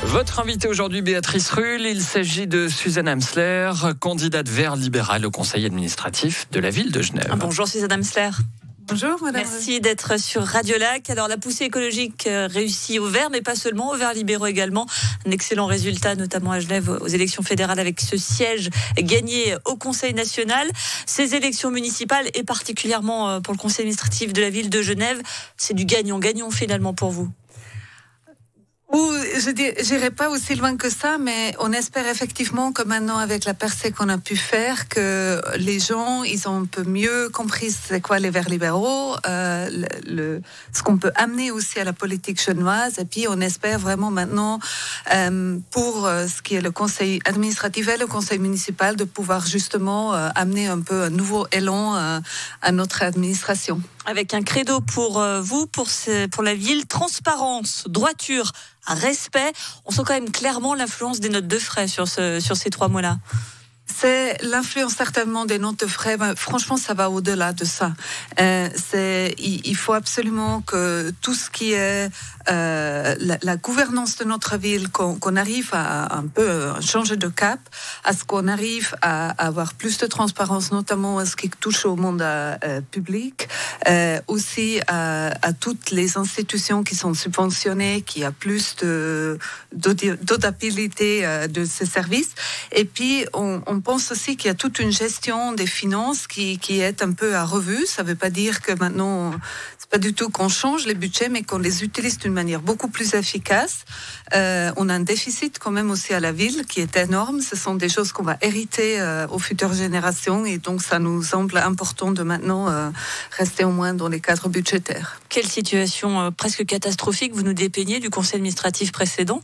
Votre invitée aujourd'hui, Béatrice Rulle, il s'agit de Suzanne Amsler, candidate Vert libéral au conseil administratif de la ville de Genève. Bonjour Suzanne Amsler. Bonjour madame. Merci d'être sur Radio Lac. Alors la poussée écologique réussit au Vert, mais pas seulement, aux Verts libéraux également. Un excellent résultat, notamment à Genève aux élections fédérales avec ce siège gagné au Conseil national. Ces élections municipales et particulièrement pour le conseil administratif de la ville de Genève, c'est du gagnant-gagnant finalement pour vous. Ou je n'irai pas aussi loin que ça, mais on espère effectivement que maintenant, avec la percée qu'on a pu faire, que les gens, ils ont un peu mieux compris c'est quoi les Verts libéraux, ce qu'on peut amener aussi à la politique genevoise. Et puis, on espère vraiment maintenant, pour ce qui est le conseil administratif et le conseil municipal, de pouvoir justement amener un peu un nouveau élan à notre administration. Avec un credo pour vous, pour la ville, transparence, droiture, respect. On sent quand même clairement l'influence des notes de frais sur ces 3 mots-là. C'est l'influence certainement des notes de frais. Franchement, ça va au-delà de ça. Il faut absolument que tout ce qui est la gouvernance de notre ville, qu'on arrive à un peu changer de cap, à ce qu'on arrive à avoir plus de transparence, notamment à ce qui touche au monde public, aussi à toutes les institutions qui sont subventionnées, qui a plus d'autabilité de ces services. Et puis, on pense aussi qu'il y a toute une gestion des finances qui est un peu à revue. Ça ne veut pas dire que maintenant, c'est pas du tout qu'on change les budgets, mais qu'on les utilise d'une manière beaucoup plus efficace. On a un déficit quand même aussi à la ville qui est énorme. Ce sont des choses qu'on va hériter aux futures générations, et donc ça nous semble important de maintenant rester au moins dans les cadres budgétaires. Quelle situation presque catastrophique vous nous dépeignez du conseil administratif précédent ?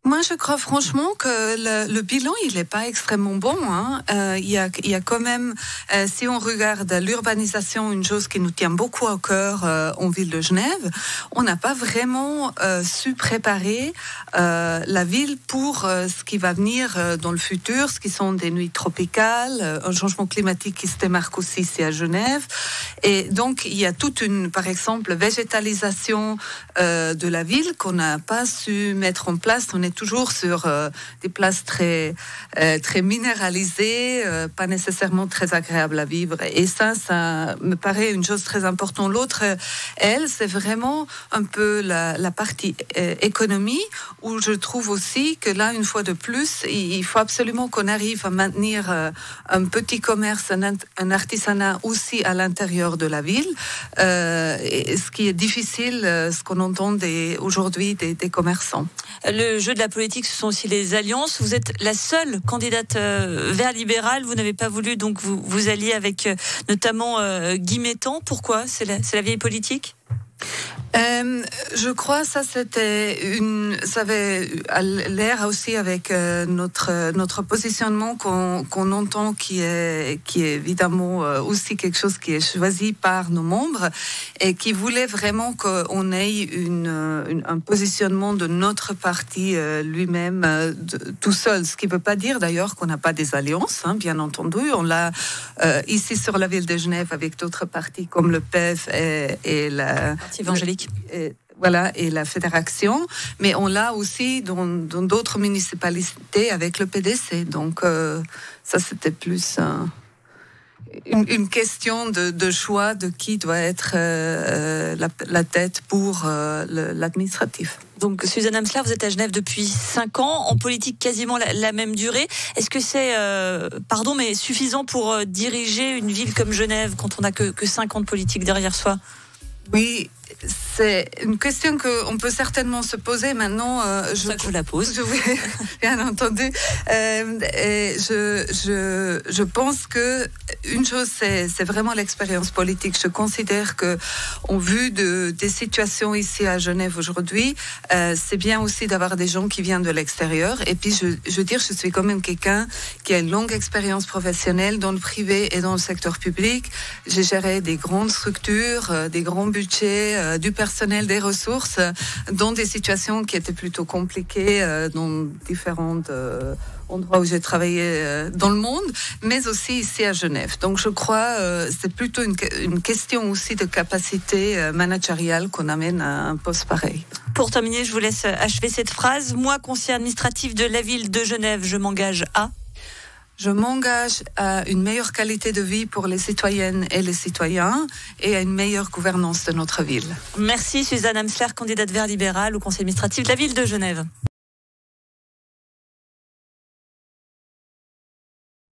Moi, je crois franchement que le bilan, il n'est pas extrêmement bon. Il y a quand même, si on regarde l'urbanisation, une chose qui nous tient beaucoup à cœur en ville de Genève, on n'a pas vraiment su préparer la ville pour ce qui va venir dans le futur, ce qui sont des nuits tropicales, un changement climatique qui se démarque aussi ici à Genève. Et donc, il y a toute une, par exemple, végétalisation de la ville qu'on n'a pas su mettre en place. On est toujours sur des places très minéralisées, pas nécessairement très agréables à vivre. Et ça me paraît une chose très importante. L'autre, c'est vraiment un peu la partie économie, où je trouve aussi que là, une fois de plus, il faut absolument qu'on arrive à maintenir un petit commerce, un artisanat aussi à l'intérieur de la ville. Et ce qui est difficile, ce qu'on entend aujourd'hui des commerçants. Le jeu de la politique, ce sont aussi les alliances. Vous êtes la seule candidate Vert libéral. Vous n'avez pas voulu donc vous allier avec notamment Guy Mettan. Pourquoi ? C'est la vieille politique ? Je crois ça avait l'air aussi avec notre positionnement qu'on entend qui est évidemment aussi quelque chose qui est choisi par nos membres et qui voulait vraiment qu'on ait un positionnement de notre parti lui-même tout seul, ce qui ne veut pas dire d'ailleurs qu'on n'a pas des alliances, bien entendu. On l'a ici sur la ville de Genève avec d'autres partis comme le PEF et la Parti évangélique. Et la fédération, mais on l'a aussi dans d'autres municipalités avec le PDC. Donc ça, c'était plus une question de choix de qui doit être la tête pour l'administratif. Donc Suzanne Amsler, vous êtes à Genève depuis 5 ans, en politique quasiment la même durée. Est-ce que c'est, mais suffisant pour diriger une ville comme Genève quand on n'a que 5 ans de politique derrière soi ? Oui, c'est une question qu'on peut certainement se poser maintenant. C'est ça que je la pose. Bien entendu. Je pense que une chose, c'est vraiment l'expérience politique. Je considère que, en vue des situations ici à Genève aujourd'hui, c'est bien aussi d'avoir des gens qui viennent de l'extérieur. Et puis, je veux dire, je suis quand même quelqu'un qui a une longue expérience professionnelle dans le privé et dans le secteur public. J'ai géré des grandes structures, des grands budgets, du personnel, des ressources dans des situations qui étaient plutôt compliquées dans différents endroits où j'ai travaillé dans le monde, mais aussi ici à Genève. Donc je crois c'est plutôt une question aussi de capacité managériale qu'on amène à un poste pareil. Pour terminer, je vous laisse achever cette phrase. Moi, conseiller administratif de la ville de Genève, je m'engage à... Je m'engage à une meilleure qualité de vie pour les citoyennes et les citoyens et à une meilleure gouvernance de notre ville. Merci Suzanne Amsler, candidate Vert libéral au conseil administratif de la ville de Genève.